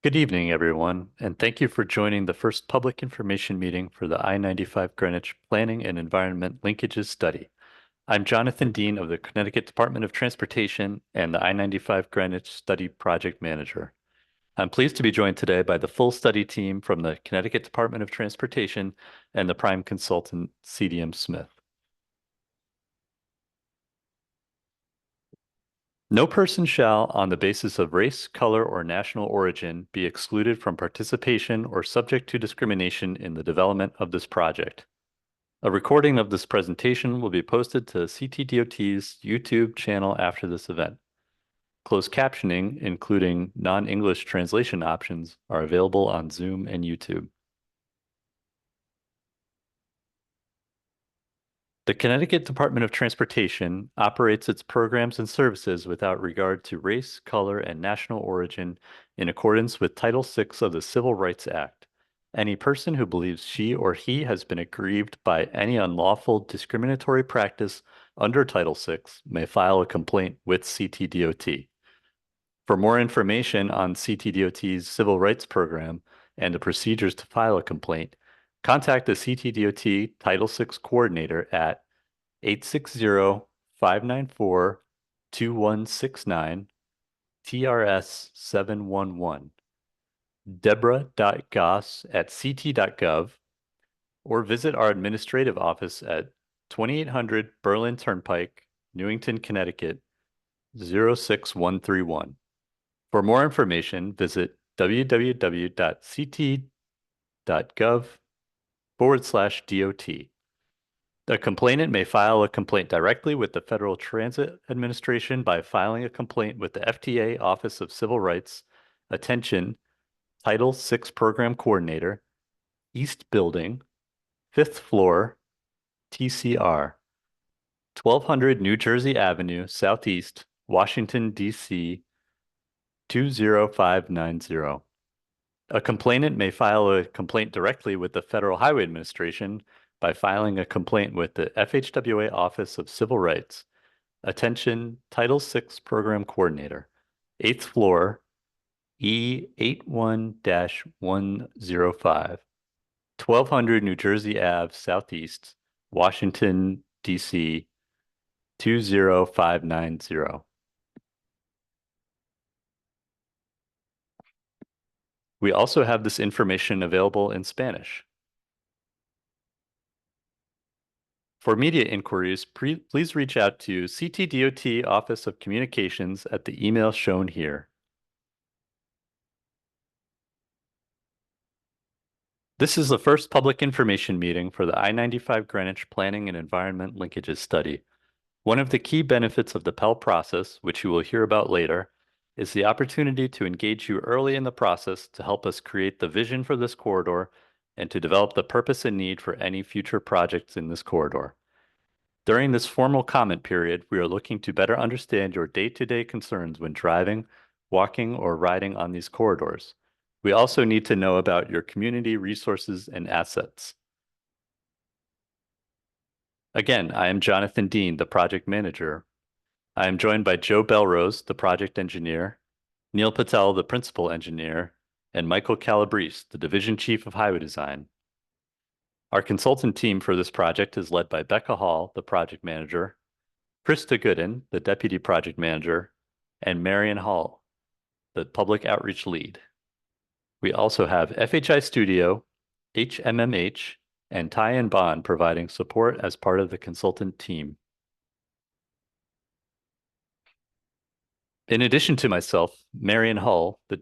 Good evening, everyone, and thank you for joining the first public information meeting for the I-95 Greenwich Planning and Environment Linkages Study. I'm Jonathan Dean of the Connecticut Department of Transportation and the I-95 Greenwich Study Project Manager. I'm pleased to be joined today by the full study team from the Connecticut Department of Transportation and the prime consultant, CDM Smith. No person shall, on the basis of race, color, or national origin, be excluded from participation or subject to discrimination in the development of this project. A recording of this presentation will be posted to CTDOT's YouTube channel after this event. Closed captioning, including non-English translation options, are available on Zoom and YouTube. The Connecticut Department of Transportation operates its programs and services without regard to race, color, and national origin in accordance with Title VI of the Civil Rights Act. Any person who believes she or he has been aggrieved by any unlawful discriminatory practice under Title VI may file a complaint with CTDOT. For more information on CTDOT's Civil Rights Program and the procedures to file a complaint, contact the CTDOT Title VI Coordinator at 860-594-2169, TRS 711, deborah.goss@ct.gov, or visit our administrative office at 2800 Berlin Turnpike, Newington, Connecticut 06131. For more information, visit www.ct.gov/DOT. The complainant may file a complaint directly with the Federal Transit Administration by filing a complaint with the FTA Office of Civil Rights. Attention, Title VI Program Coordinator, East Building, 5th floor, TCR, 1200 New Jersey Avenue, Southeast, Washington, D.C. 20590. A complainant may file a complaint directly with the Federal Highway Administration by filing a complaint with the FHWA Office of Civil Rights. Attention, Title VI Program Coordinator, 8th floor, E81-105, 1200 New Jersey Ave, Southeast, Washington, D.C. 20590. We also have this information available in Spanish. For media inquiries, please reach out to CTDOT Office of Communications at the email shown here. This is the first public information meeting for the I-95 Greenwich Planning and Environment Linkages Study. One of the key benefits of the Pell process, which you will hear about later, is the opportunity to engage you early in the process to help us create the vision for this corridor and to develop the purpose and need for any future projects in this corridor. During this formal comment period, we are looking to better understand your day-to-day concerns when driving, walking, or riding on these corridors. We also need to know about your community resources and assets. Again, I am Jonathan Dean, the project manager. I am joined by Joe Belrose, the project engineer, Neil Patel, the principal engineer, and Michael Calabrese, the division chief of highway design. Our consultant team for this project is led by Becca Hall, the project manager, Krista Gooden, the deputy project manager, and Marion Hall, the public outreach lead. We also have FHI Studio, HMMH, and Ty and Bond providing support as part of the consultant team. In addition to myself, Marion Hull, the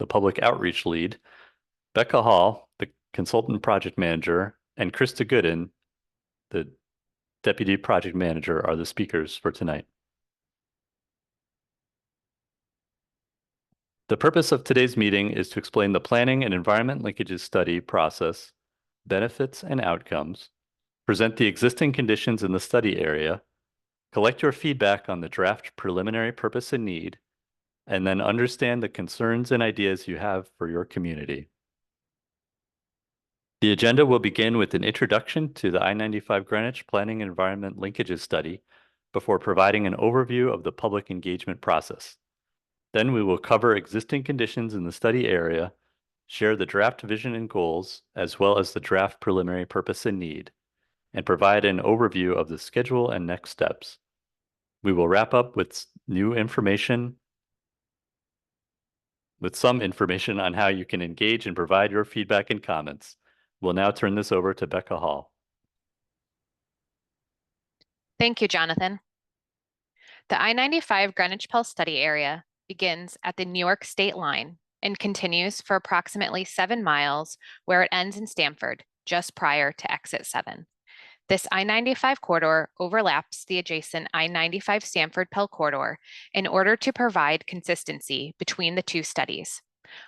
public outreach lead, Becca Hall, the consultant project manager, and Krista Gooden, the deputy project manager, are the speakers for tonight. The purpose of today's meeting is to explain the planning and environment linkages study process, benefits and outcomes, present the existing conditions in the study area, collect your feedback on the draft preliminary purpose and need, and then understand the concerns and ideas you have for your community. The agenda will begin with an introduction to the I-95 Greenwich Planning and Environment Linkages Study before providing an overview of the public engagement process. Then we will cover existing conditions in the study area, share the draft vision and goals, as well as the draft preliminary purpose and need, and provide an overview of the schedule and next steps. We will wrap up with some information on how you can engage and provide your feedback and comments. We'll now turn this over to Becca Hall. Thank you, Jonathan. The I-95 Greenwich Pell study area begins at the New York state line and continues for approximately 7 miles, where it ends in Stamford, just prior to exit 7. This I-95 corridor overlaps the adjacent I-95 Stamford Pell corridor in order to provide consistency between the two studies.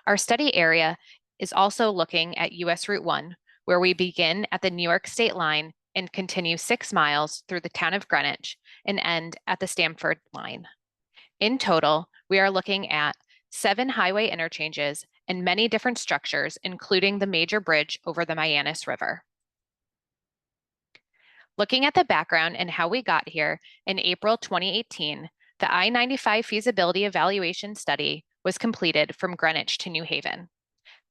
Our study area is also looking at US Route 1, where we begin at the New York state line and continue 6 miles through the town of Greenwich and end at the Stamford line. In total, we are looking at 7 highway interchanges and many different structures, including the major bridge over the Mianus River. Looking at the background and how we got here, in April 2018, the I-95 feasibility evaluation study was completed from Greenwich to New Haven.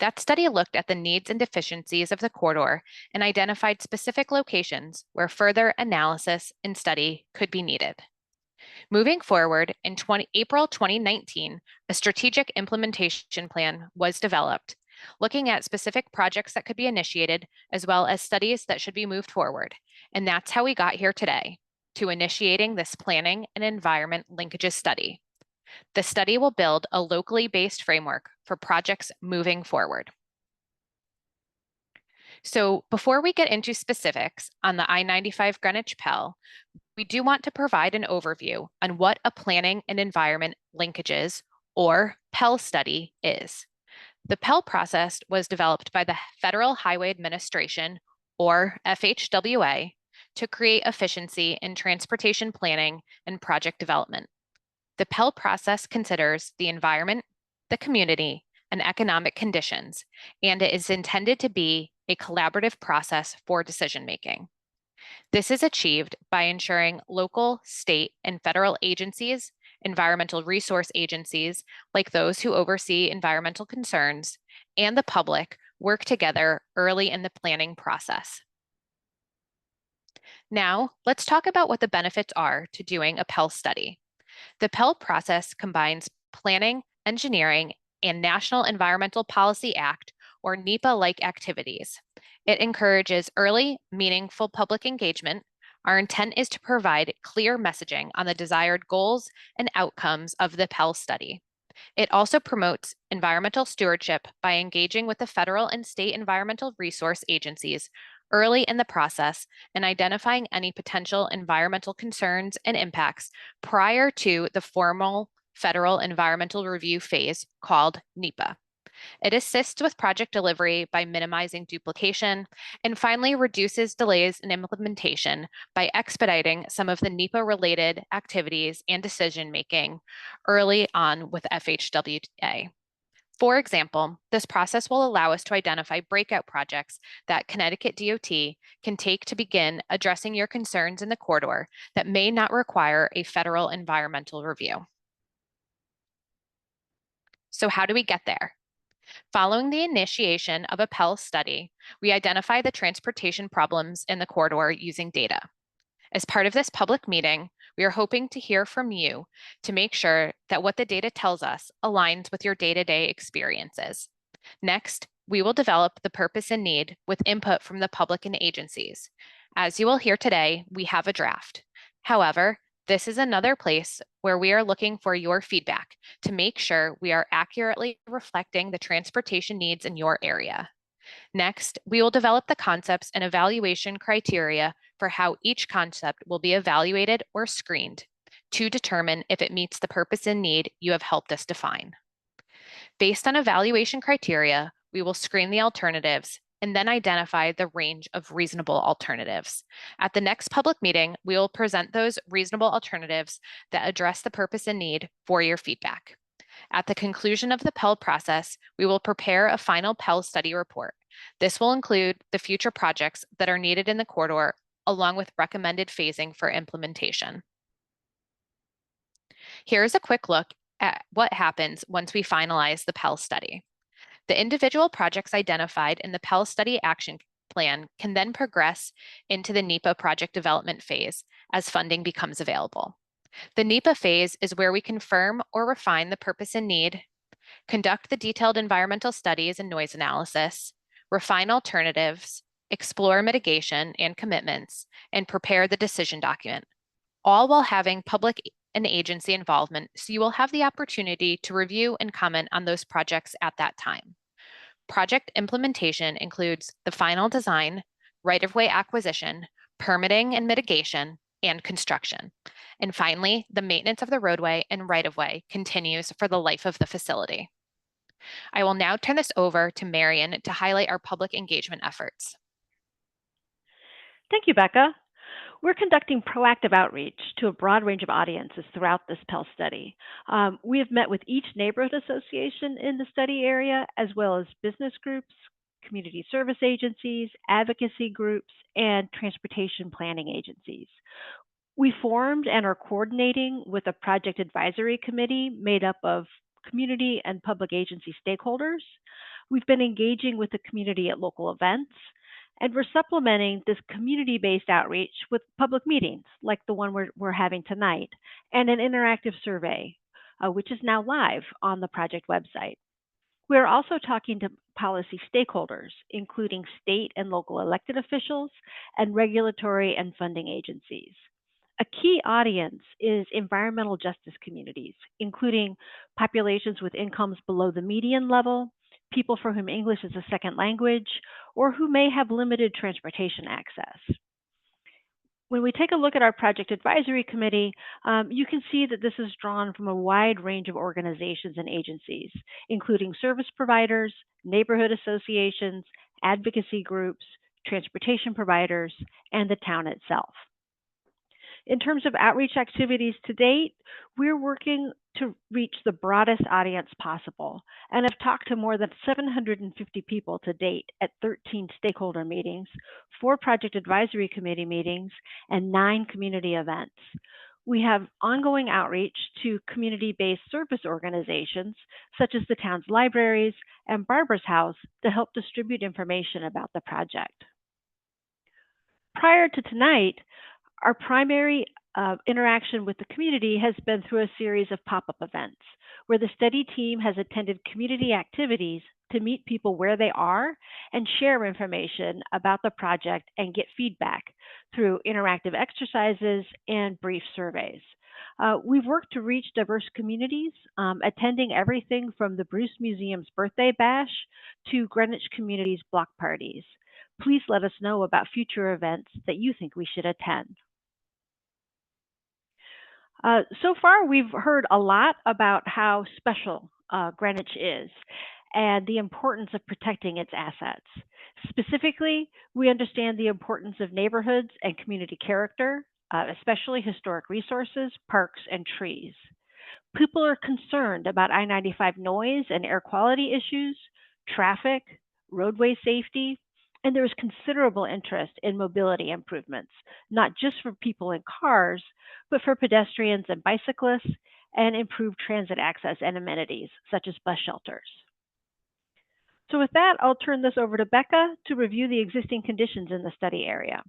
That study looked at the needs and deficiencies of the corridor and identified specific locations where further analysis and study could be needed. Moving forward, in April 2019, a strategic implementation plan was developed, looking at specific projects that could be initiated, as well as studies that should be moved forward. And that's how we got here today, to initiating this planning and environment linkages study. The study will build a locally based framework for projects moving forward. So before we get into specifics on the I-95 Greenwich Pell, we do want to provide an overview on what a planning and environment linkages, or Pell study, is. The Pell process was developed by the Federal Highway Administration, or FHWA, to create efficiency in transportation planning and project development. The Pell process considers the environment, the community, and economic conditions, and it is intended to be a collaborative process for decision-making. This is achieved by ensuring local, state, and federal agencies, environmental resource agencies, like those who oversee environmental concerns, and the public work together early in the planning process. Now, let's talk about what the benefits are to doing a Pell study. The Pell process combines planning, engineering, and National Environmental Policy Act, or NEPA-like activities. It encourages early, meaningful public engagement. Our intent is to provide clear messaging on the desired goals and outcomes of the Pell study. It also promotes environmental stewardship by engaging with the federal and state environmental resource agencies early in the process and identifying any potential environmental concerns and impacts prior to the formal federal environmental review phase called NEPA. It assists with project delivery by minimizing duplication, and finally reduces delays in implementation by expediting some of the NEPA-related activities and decision-making early on with FHWA. For example, this process will allow us to identify breakout projects that Connecticut DOT can take to begin addressing your concerns in the corridor that may not require a federal environmental review. So how do we get there? Following the initiation of a Pell study, we identify the transportation problems in the corridor using data. As part of this public meeting, we are hoping to hear from you to make sure that what the data tells us aligns with your day-to-day experiences. Next, we will develop the purpose and need with input from the public and agencies. As you will hear today, we have a draft. However, this is another place where we are looking for your feedback to make sure we are accurately reflecting the transportation needs in your area. Next, we will develop the concepts and evaluation criteria for how each concept will be evaluated or screened to determine if it meets the purpose and need you have helped us define. Based on evaluation criteria, we will screen the alternatives and then identify the range of reasonable alternatives. At the next public meeting, we will present those reasonable alternatives that address the purpose and need for your feedback. At the conclusion of the Pell process, we will prepare a final Pell study report. This will include the future projects that are needed in the corridor, along with recommended phasing for implementation. Here is a quick look at what happens once we finalize the Pell study. The individual projects identified in the Pell Study Action Plan can then progress into the NEPA project development phase as funding becomes available. The NEPA phase is where we confirm or refine the purpose and need, conduct the detailed environmental studies and noise analysis, refine alternatives, explore mitigation and commitments, and prepare the decision document, all while having public and agency involvement, so you will have the opportunity to review and comment on those projects at that time. Project implementation includes the final design, right-of-way acquisition, permitting and mitigation, and construction. And finally, the maintenance of the roadway and right-of-way continues for the life of the facility. I will now turn this over to Marion to highlight our public engagement efforts. Thank you, Becca. We're conducting proactive outreach to a broad range of audiences throughout this Pell study. We have met with each neighborhood association in the study area, as well as business groups, community service agencies, advocacy groups, and transportation planning agencies. We formed and are coordinating with a project advisory committee made up of community and public agency stakeholders. We've been engaging with the community at local events, and we're supplementing this community-based outreach with public meetings like the one we're having tonight, and an interactive survey, which is now live on the project website. We're also talking to policy stakeholders, including state and local elected officials and regulatory and funding agencies. A key audience is environmental justice communities, including populations with incomes below the median level, people for whom English is a second language, or who may have limited transportation access. When we take a look at our project advisory committee, you can see that this is drawn from a wide range of organizations and agencies, including service providers, neighborhood associations, advocacy groups, transportation providers, and the town itself. In terms of outreach activities to date, we're working to reach the broadest audience possible and have talked to more than 750 people to date at 13 stakeholder meetings, 4 project advisory committee meetings, and 9 community events. We have ongoing outreach to community-based service organizations, such as the town's libraries and Barbara's House, to help distribute information about the project. Prior to tonight, our primary interaction with the community has been through a series of pop-up events where the study team has attended community activities to meet people where they are and share information about the project and get feedback through interactive exercises and brief surveys. We've worked to reach diverse communities, attending everything from the Bruce Museum's birthday bash to Greenwich Community's block parties. Please let us know about future events that you think we should attend. So far, we've heard a lot about how special Greenwich is and the importance of protecting its assets. Specifically, we understand the importance of neighborhoods and community character, especially historic resources, parks, and trees. People are concerned about I-95 noise and air quality issues, traffic, roadway safety, and there is considerable interest in mobility improvements, not just for people in cars, but for pedestrians and bicyclists, and improved transit access and amenities, such as bus shelters. So with that, I'll turn this over to Becca to review the existing conditions in the study area.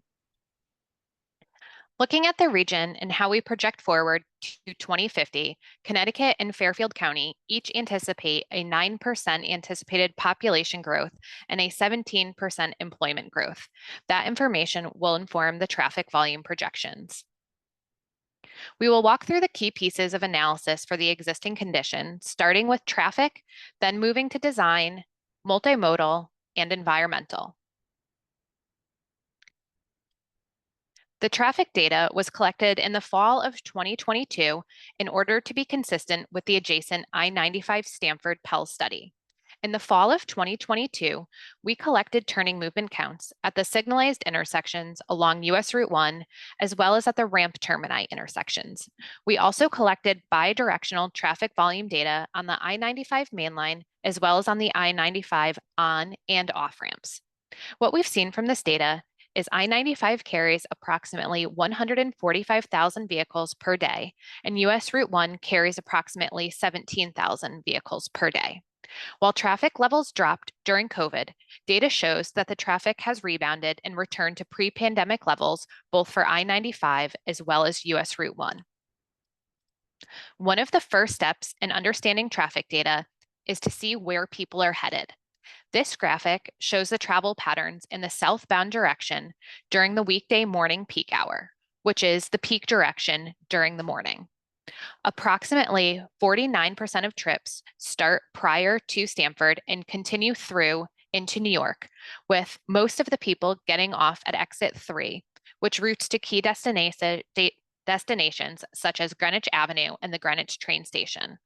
Looking at the region and how we project forward to 2050, Connecticut and Fairfield County each anticipate a 9% anticipated population growth and a 17% employment growth. That information will inform the traffic volume projections. We will walk through the key pieces of analysis for the existing condition, starting with traffic, then moving to design, multimodal, and environmental. The traffic data was collected in the fall of 2022 in order to be consistent with the adjacent I-95 Stanford Pell study. In the fall of 2022, we collected turning movement counts at the signalized intersections along US Route 1, as well as at the ramp termini intersections. We also collected bidirectional traffic volume data on the I-95 mainline, as well as on the I-95 on and off ramps. What we've seen from this data is I-95 carries approximately 145,000 vehicles per day, and US Route 1 carries approximately 17,000 vehicles per day. While traffic levels dropped during COVID, data shows that the traffic has rebounded and returned to pre-pandemic levels, both for I-95 as well as US Route 1. One of the first steps in understanding traffic data is to see where people are headed. This graphic shows the travel patterns in the southbound direction during the weekday morning peak hour, which is the peak direction during the morning. Approximately 49% of trips start prior to Stamford and continue through into New York, with most of the people getting off at exit 3, which routes to key destinations such as Greenwich Avenue and the Greenwich train station.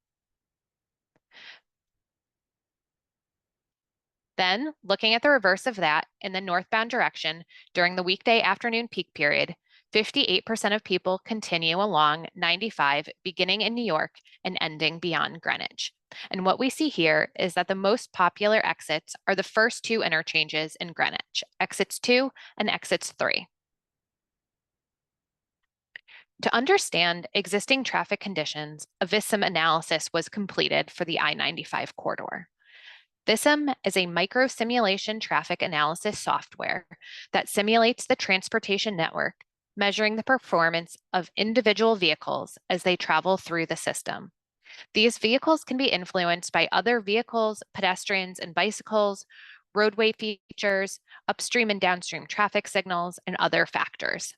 Then, looking at the reverse of that, in the northbound direction, during the weekday afternoon peak period, 58% of people continue along 95, beginning in New York and ending beyond Greenwich. And what we see here is that the most popular exits are the first two interchanges in Greenwich, exits 2 and exits 3. To understand existing traffic conditions, a VISM analysis was completed for the I-95 corridor. VISM is a micro-simulation traffic analysis software that simulates the transportation network, measuring the performance of individual vehicles as they travel through the system. These vehicles can be influenced by other vehicles, pedestrians and bicycles, roadway features, upstream and downstream traffic signals, and other factors.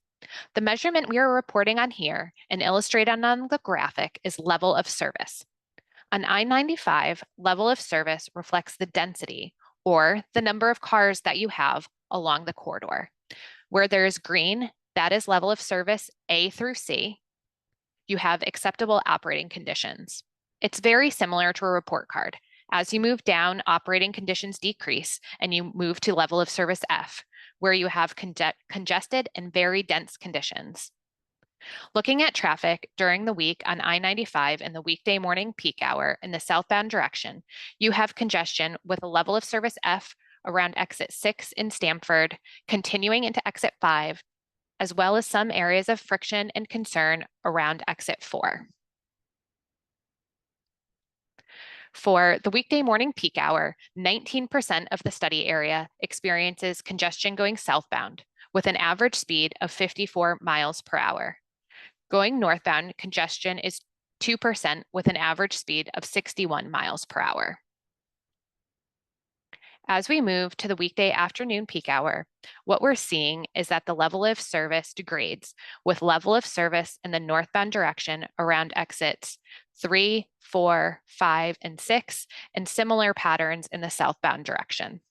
The measurement we are reporting on here and illustrated on the graphic is level of service. On I-95, level of service reflects the density or the number of cars that you have along the corridor. Where there is green, that is level of service A through C. You have acceptable operating conditions. It's very similar to a report card. As you move down, operating conditions decrease and you move to level of service F, where you have congested and very dense conditions. Looking at traffic during the week on I-95 in the weekday morning peak hour in the southbound direction, you have congestion with a level of service F around exit 6 in Stamford, continuing into exit 5, as well as some areas of friction and concern around exit 4. For the weekday morning peak hour, 19% of the study area experiences congestion going southbound with an average speed of 54 miles per hour. Going northbound, congestion is 2% with an average speed of 61 miles per hour. As we move to the weekday afternoon peak hour, what we're seeing is that the level of service degrades, with level of service in the northbound direction around exits 3, 4, 5, and 6, and similar patterns in the southbound direction.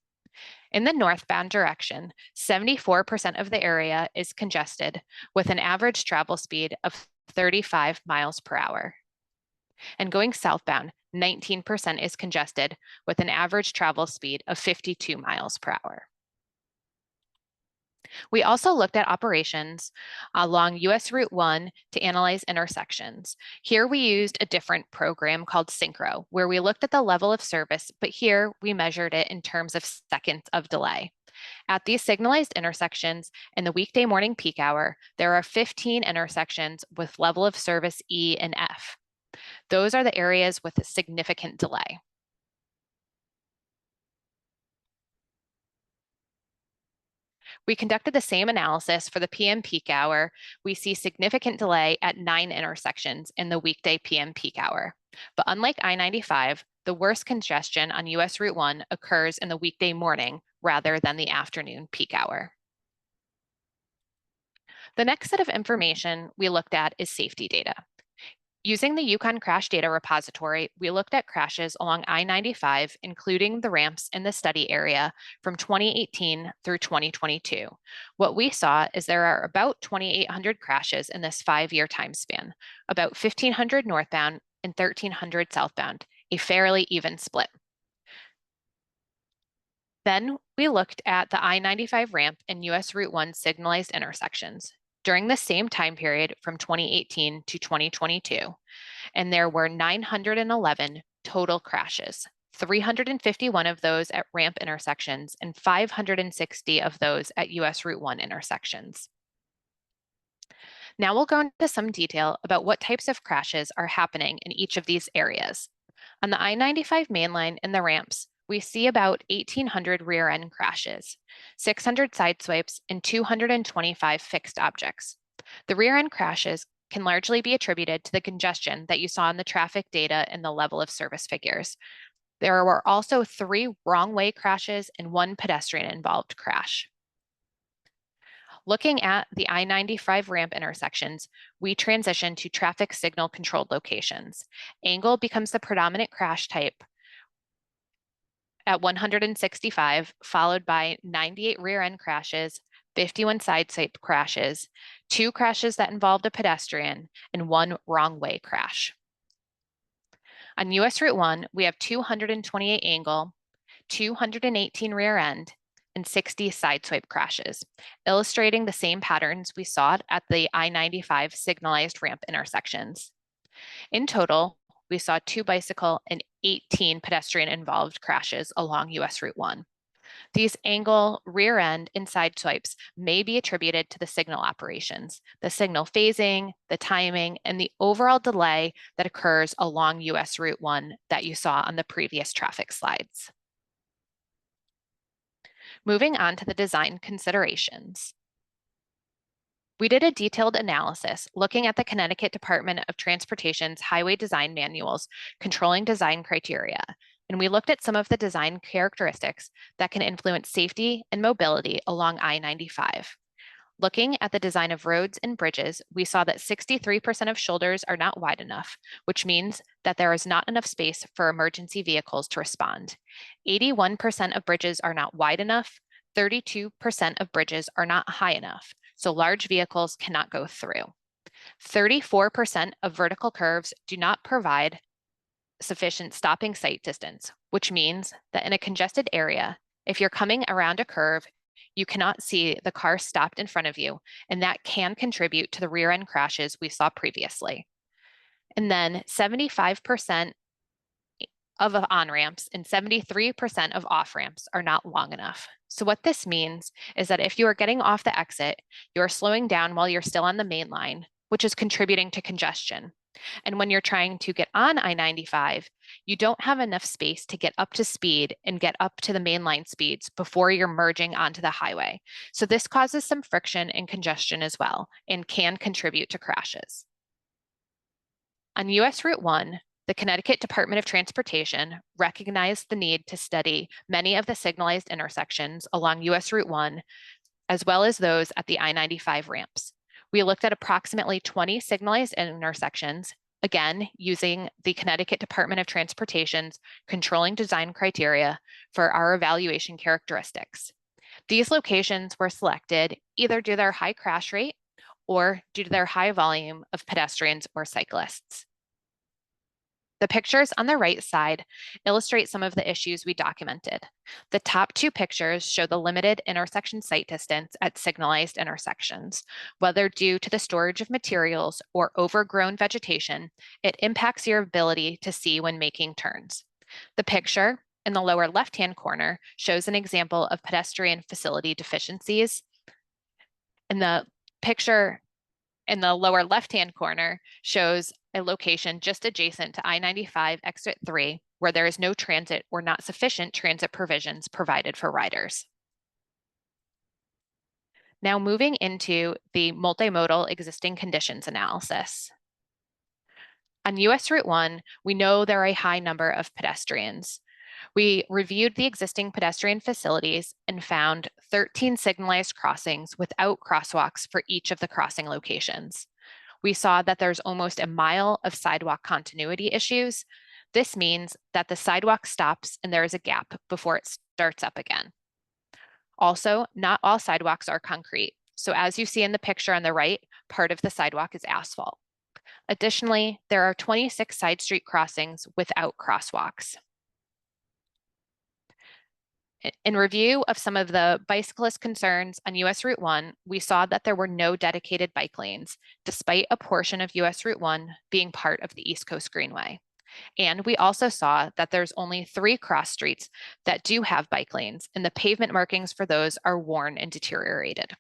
In the northbound direction, 74% of the area is congested with an average travel speed of 35 miles per hour. And going southbound, 19% is congested with an average travel speed of 52 miles per hour. We also looked at operations along US Route 1 to analyze intersections. Here we used a different program called Synchro, where we looked at the level of service, but here we measured it in terms of seconds of delay. At these signalized intersections in the weekday morning peak hour, there are 15 intersections with level of service E and F. Those are the areas with a significant delay. We conducted the same analysis for the PM peak hour. We see significant delay at 9 intersections in the weekday PM peak hour. But unlike I-95, the worst congestion on US Route 1 occurs in the weekday morning rather than the afternoon peak hour. The next set of information we looked at is safety data. Using the Yukon Crash Data Repository, we looked at crashes along I-95, including the ramps in the study area from 2018 through 2022. What we saw is there are about 2,800 crashes in this 5-year time span, about 1,500 northbound and 1,300 southbound, a fairly even split. Then we looked at the I-95 ramp and US Route 1 signalized intersections during the same time period from 2018 to 2022, and there were 911 total crashes, 351 of those at ramp intersections, and 560 of those at US Route 1 intersections. Now we'll go into some detail about what types of crashes are happening in each of these areas. On the I-95 mainline and the ramps, we see about 1,800 rear end crashes, 600 side swipes, and 225 fixed objects. The rear end crashes can largely be attributed to the congestion that you saw in the traffic data and the level of service figures. There were also 3 wrong way crashes and 1 pedestrian involved crash. Looking at the I-95 ramp intersections, we transition to traffic signal controlled locations. Angle becomes the predominant crash type at 165, followed by 98 rear end crashes, 51 side swipe crashes, 2 crashes that involved a pedestrian, and 1 wrong way crash. On US Route 1, we have 228 angle, 218 rear end, and 60 side swipe crashes, illustrating the same patterns we saw at the I-95 signalized ramp intersections. In total, we saw 2 bicycle and 18 pedestrian involved crashes along US Route 1. These angle, rear end, and side swipes may be attributed to the signal operations, the signal phasing, the timing, and the overall delay that occurs along US Route 1 that you saw on the previous traffic slides. Moving on to the design considerations. We did a detailed analysis looking at the Connecticut Department of Transportation's highway design manuals controlling design criteria, and we looked at some of the design characteristics that can influence safety and mobility along I-95. Looking at the design of roads and bridges, we saw that 63% of shoulders are not wide enough, which means that there is not enough space for emergency vehicles to respond. 81% of bridges are not wide enough, 32% of bridges are not high enough, so large vehicles cannot go through. 34% of vertical curves do not provide sufficient stopping sight distance, which means that in a congested area, if you're coming around a curve, you cannot see the car stopped in front of you, and that can contribute to the rear end crashes we saw previously. And then 75% of on-ramps and 73% of off-ramps are not long enough. So what this means is that if you are getting off the exit, you are slowing down while you're still on the main line, which is contributing to congestion. And when you're trying to get on I-95, you don't have enough space to get up to speed and get up to the mainline speeds before you're merging onto the highway. So this causes some friction and congestion as well, and can contribute to crashes. On US Route 1, the Connecticut Department of Transportation recognized the need to study many of the signalized intersections along US Route 1, as well as those at the I-95 ramps. We looked at approximately 20 signalized intersections, again, using the Connecticut Department of Transportation's controlling design criteria for our evaluation characteristics. These locations were selected either due to their high crash rate or due to their high volume of pedestrians or cyclists. The pictures on the right side illustrate some of the issues we documented. The top 2 pictures show the limited intersection sight distance at signalized intersections. Whether due to the storage of materials or overgrown vegetation, it impacts your ability to see when making turns. The picture in the lower left-hand corner shows an example of pedestrian facility deficiencies. And the picture in the lower left-hand corner shows a location just adjacent to I-95 Exit 3 where there is no transit or not sufficient transit provisions provided for riders. Now moving into the multimodal existing conditions analysis. On US Route 1, we know there are a high number of pedestrians. We reviewed the existing pedestrian facilities and found 13 signalized crossings without crosswalks for each of the crossing locations. We saw that there's almost a mile of sidewalk continuity issues. This means that the sidewalk stops and there is a gap before it starts up again. Also, not all sidewalks are concrete. So as you see in the picture on the right, part of the sidewalk is asphalt. Additionally, there are 26 side street crossings without crosswalks. In review of some of the bicyclist concerns on US Route 1, we saw that there were no dedicated bike lanes, despite a portion of US Route 1 being part of the East Coast Greenway. And we also saw that there's only 3 cross streets that do have bike lanes, and the pavement markings for those are worn and deteriorated.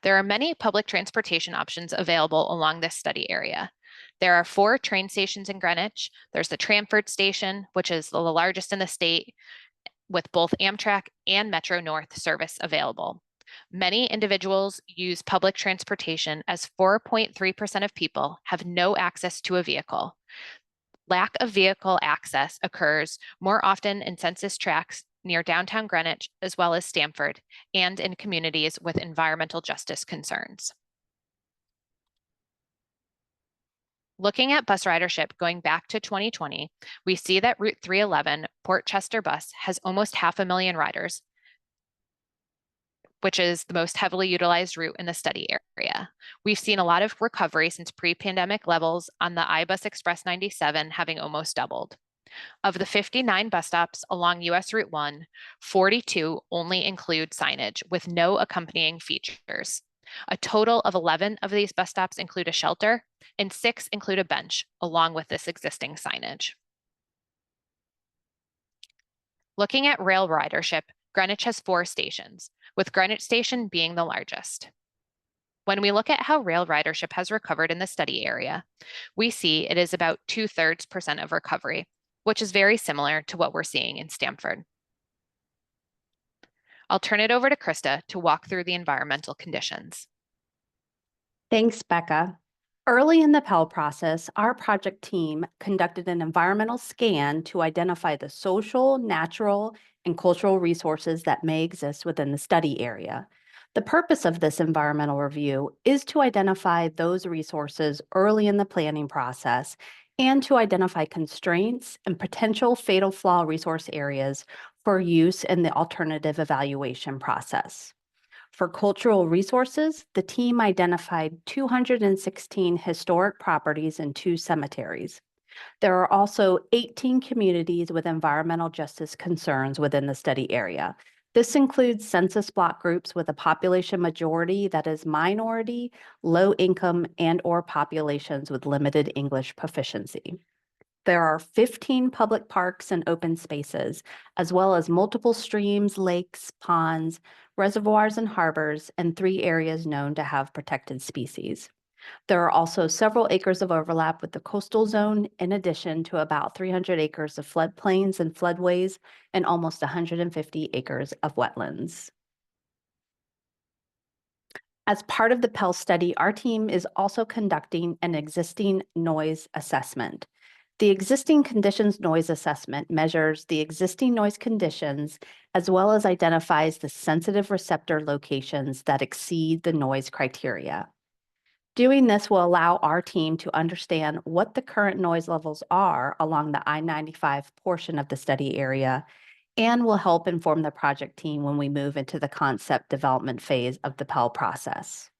There are many public transportation options available along this study area. There are 4 train stations in Greenwich. There's the Tramford Station, which is the largest in the state, with both Amtrak and Metro North service available. Many individuals use public transportation as 4.3% of people have no access to a vehicle. Lack of vehicle access occurs more often in census tracts near downtown Greenwich, as well as Stamford, and in communities with environmental justice concerns. Looking at bus ridership going back to 2020, we see that Route 311 Port Chester bus has almost 500,000 riders, which is the most heavily utilized route in the study area. We've seen a lot of recovery since pre-pandemic levels on the iBus Express 97 having almost doubled. Of the 59 bus stops along US Route 1, 42 only include signage with no accompanying features. A total of 11 of these bus stops include a shelter, and 6 include a bench, along with this existing signage. Looking at rail ridership, Greenwich has 4 stations, with Greenwich Station being the largest. When we look at how rail ridership has recovered in the study area, we see it is about 2/3% of recovery, which is very similar to what we're seeing in Stamford. I'll turn it over to Krista to walk through the environmental conditions. Thanks, Becca. Early in the Pell process, our project team conducted an environmental scan to identify the social, natural, and cultural resources that may exist within the study area. The purpose of this environmental review is to identify those resources early in the planning process and to identify constraints and potential fatal flaw resource areas for use in the alternative evaluation process. For cultural resources, the team identified 216 historic properties and 2 cemeteries. There are also 18 communities with environmental justice concerns within the study area. This includes census block groups with a population majority that is minority, low income, and/or populations with limited English proficiency. There are 15 public parks and open spaces, as well as multiple streams, lakes, ponds, reservoirs, and harbors, and 3 areas known to have protected species. There are also several acres of overlap with the coastal zone, in addition to about 300 acres of floodplains and floodways, and almost 150 acres of wetlands. As part of the Pell study, our team is also conducting an existing noise assessment. The existing conditions noise assessment measures the existing noise conditions as well as identifies the sensitive receptor locations that exceed the noise criteria. Doing this will allow our team to understand what the current noise levels are along the I-95 portion of the study area and will help inform the project team when we move into the concept development phase of the Pell process.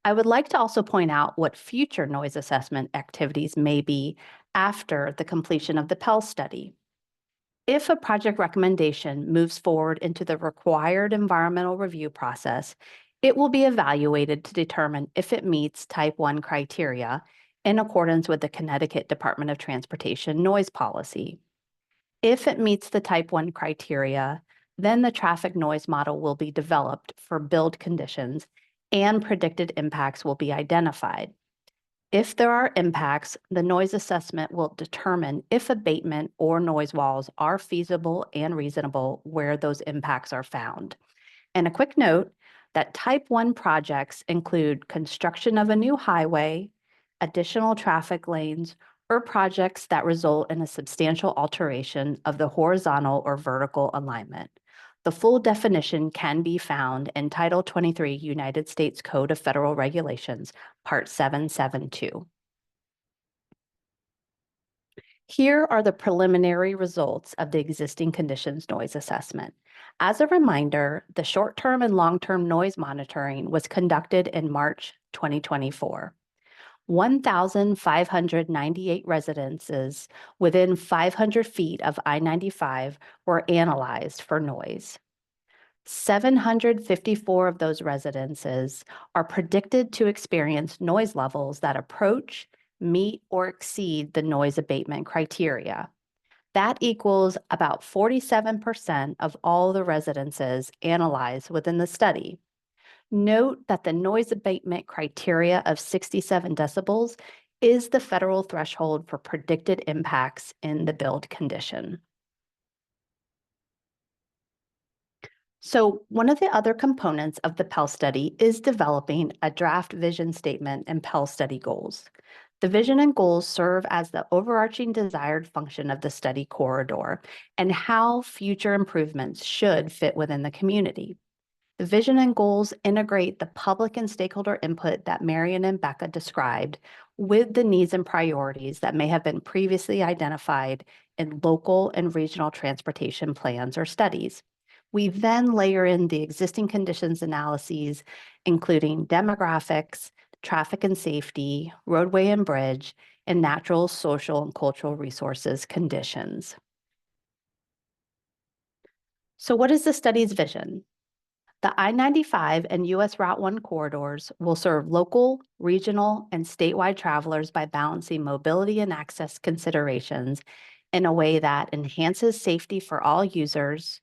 I would like to also point out what future noise assessment activities may be after the completion of the Pell study. If a project recommendation moves forward into the required environmental review process, it will be evaluated to determine if it meets Type 1 criteria in accordance with the Connecticut Department of Transportation noise policy. If it meets the Type 1 criteria, then the traffic noise model will be developed for build conditions and predicted impacts will be identified. If there are impacts, the noise assessment will determine if abatement or noise walls are feasible and reasonable where those impacts are found. And a quick note that Type 1 projects include construction of a new highway, additional traffic lanes, or projects that result in a substantial alteration of the horizontal or vertical alignment. The full definition can be found in Title 23 United States Code of Federal Regulations, Part 772. Here are the preliminary results of the existing conditions noise assessment. As a reminder, the short-term and long-term noise monitoring was conducted in March 2024. 1,598 residences within 500 feet of I-95 were analyzed for noise. 754 of those residences are predicted to experience noise levels that approach, meet, or exceed the noise abatement criteria. That equals about 47% of all the residences analyzed within the study. Note that the noise abatement criteria of 67 decibels is the federal threshold for predicted impacts in the build condition. So one of the other components of the Pell study is developing a draft vision statement and Pell study goals. The vision and goals serve as the overarching desired function of the study corridor and how future improvements should fit within the community. The vision and goals integrate the public and stakeholder input that Marion and Becca described with the needs and priorities that may have been previously identified in local and regional transportation plans or studies. We then layer in the existing conditions analyses, including demographics, traffic and safety, roadway and bridge, and natural, social, and cultural resources conditions. So what is the study's vision? The I-95 and US Route 1 corridors will serve local, regional, and statewide travelers by balancing mobility and access considerations in a way that enhances safety for all users,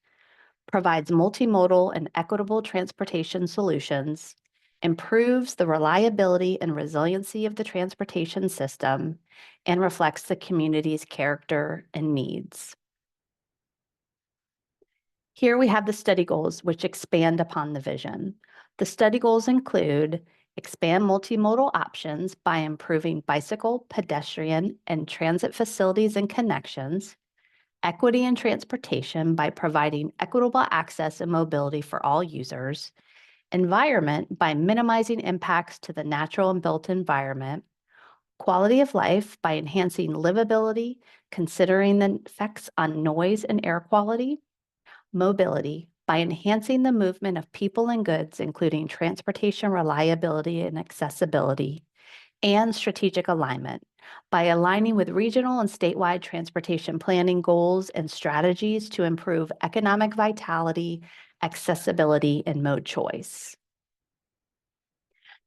provides multimodal and equitable transportation solutions, improves the reliability and resiliency of the transportation system, and reflects the community's character and needs. Here we have the study goals, which expand upon the vision. The study goals include expand multimodal options by improving bicycle, pedestrian, and transit facilities and connections, equity in transportation by providing equitable access and mobility for all users, environment by minimizing impacts to the natural and built environment, quality of life by enhancing livability, considering the effects on noise and air quality, mobility by enhancing the movement of people and goods, including transportation reliability and accessibility, and strategic alignment by aligning with regional and statewide transportation planning goals and strategies to improve economic vitality, accessibility, and mode choice.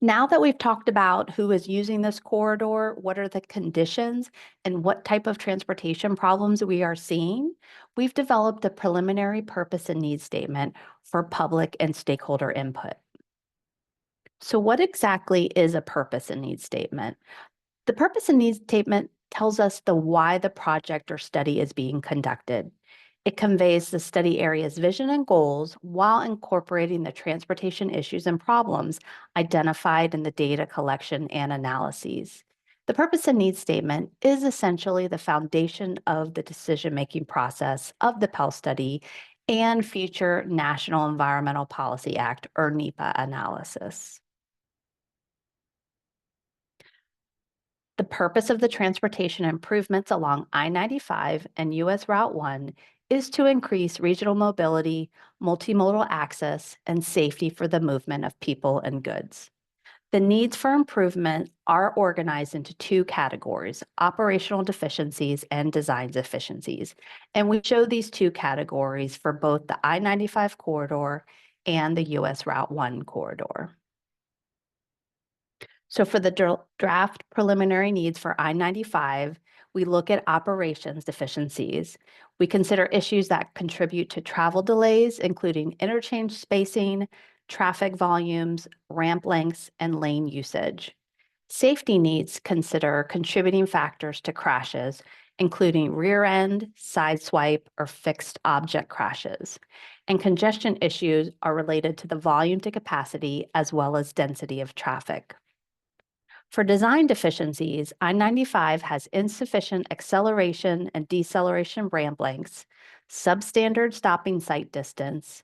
Now that we've talked about who is using this corridor, what are the conditions, and what type of transportation problems we are seeing, we've developed a preliminary purpose and need statement for public and stakeholder input. So what exactly is a purpose and need statement? The purpose and need statement tells us the why the project or study is being conducted. It conveys the study area's vision and goals while incorporating the transportation issues and problems identified in the data collection and analyses. The purpose and need statement is essentially the foundation of the decision-making process of the Pell study and future National Environmental Policy Act, or NEPA, analysis. The purpose of the transportation improvements along I-95 and US Route 1 is to increase regional mobility, multimodal access, and safety for the movement of people and goods. The needs for improvement are organized into two categories: operational deficiencies and design deficiencies. And we show these two categories for both the I-95 corridor and the US Route 1 corridor. So for the draft preliminary needs for I-95, we look at operations deficiencies. We consider issues that contribute to travel delays, including interchange spacing, traffic volumes, ramp lengths, and lane usage. Safety needs consider contributing factors to crashes, including rear end, side swipe, or fixed object crashes. And congestion issues are related to the volume to capacity as well as density of traffic. For design deficiencies, I-95 has insufficient acceleration and deceleration ramp lengths, substandard stopping sight distance,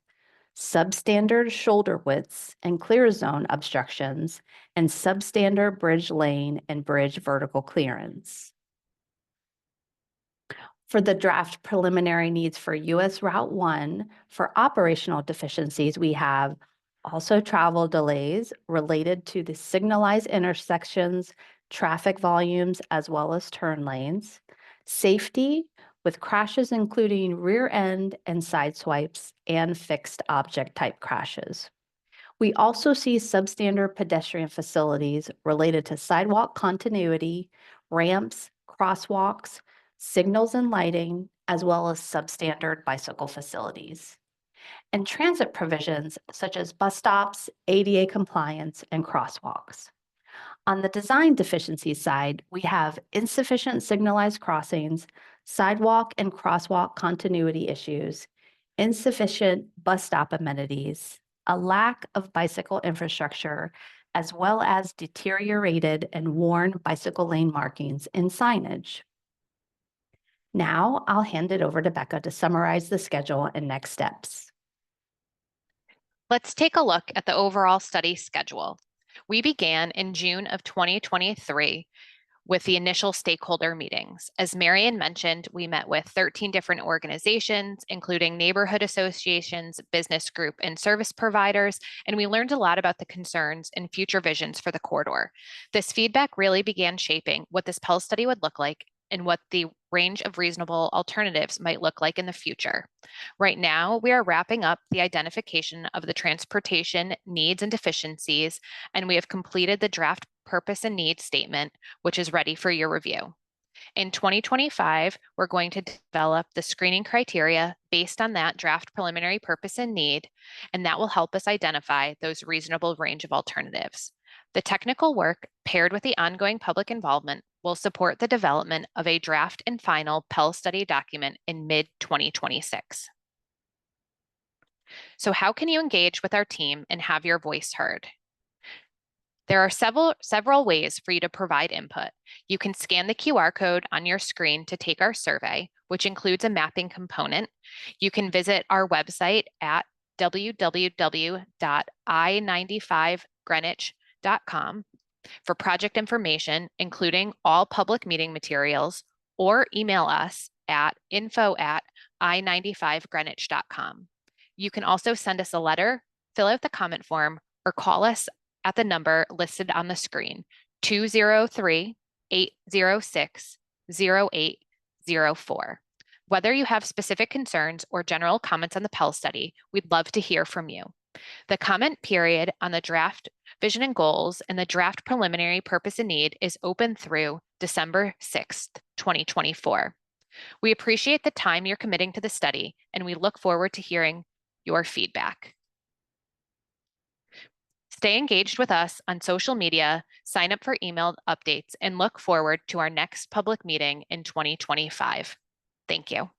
substandard shoulder widths and clear zone obstructions, and substandard bridge lane and bridge vertical clearance. For the draft preliminary needs for US Route 1, for operational deficiencies, we have also travel delays related to the signalized intersections, traffic volumes, as well as turn lanes, safety with crashes including rear end and side swipes and fixed object type crashes. We also see substandard pedestrian facilities related to sidewalk continuity, ramps, crosswalks, signals and lighting, as well as substandard bicycle facilities. And transit provisions such as bus stops, ADA compliance, and crosswalks. On the design deficiency side, we have insufficient signalized crossings, sidewalk and crosswalk continuity issues, insufficient bus stop amenities, a lack of bicycle infrastructure, as well as deteriorated and worn bicycle lane markings and signage. Now I'll hand it over to Becca to summarize the schedule and next steps. Let's take a look at the overall study schedule. We began in June of 2023 with the initial stakeholder meetings. As Marian mentioned, we met with 13 different organizations, including neighborhood associations, business group, and service providers, and we learned a lot about the concerns and future visions for the corridor. This feedback really began shaping what this Pell study would look like and what the range of reasonable alternatives might look like in the future. Right now, we are wrapping up the identification of the transportation needs and deficiencies, and we have completed the draft purpose and need statement, which is ready for your review. In 2025, we're going to develop the screening criteria based on that draft preliminary purpose and need, and that will help us identify those reasonable range of alternatives. The technical work paired with the ongoing public involvement will support the development of a draft and final Pell study document in mid-2026. So how can you engage with our team and have your voice heard? There are several ways for you to provide input. You can scan the QR code on your screen to take our survey, which includes a mapping component. You can visit our website at www.i95greenwich.com for project information, including all public meeting materials, or email us at info@i95greenwich.com. You can also send us a letter, fill out the comment form, or call us at the number listed on the screen, 203-806-0804. Whether you have specific concerns or general comments on the Pell study, we'd love to hear from you. The comment period on the draft vision and goals and the draft preliminary purpose and need is open through December 6th, 2024. We appreciate the time you're committing to the study, and we look forward to hearing your feedback. Stay engaged with us on social media, sign up for email updates, and look forward to our next public meeting in 2025. Thank you.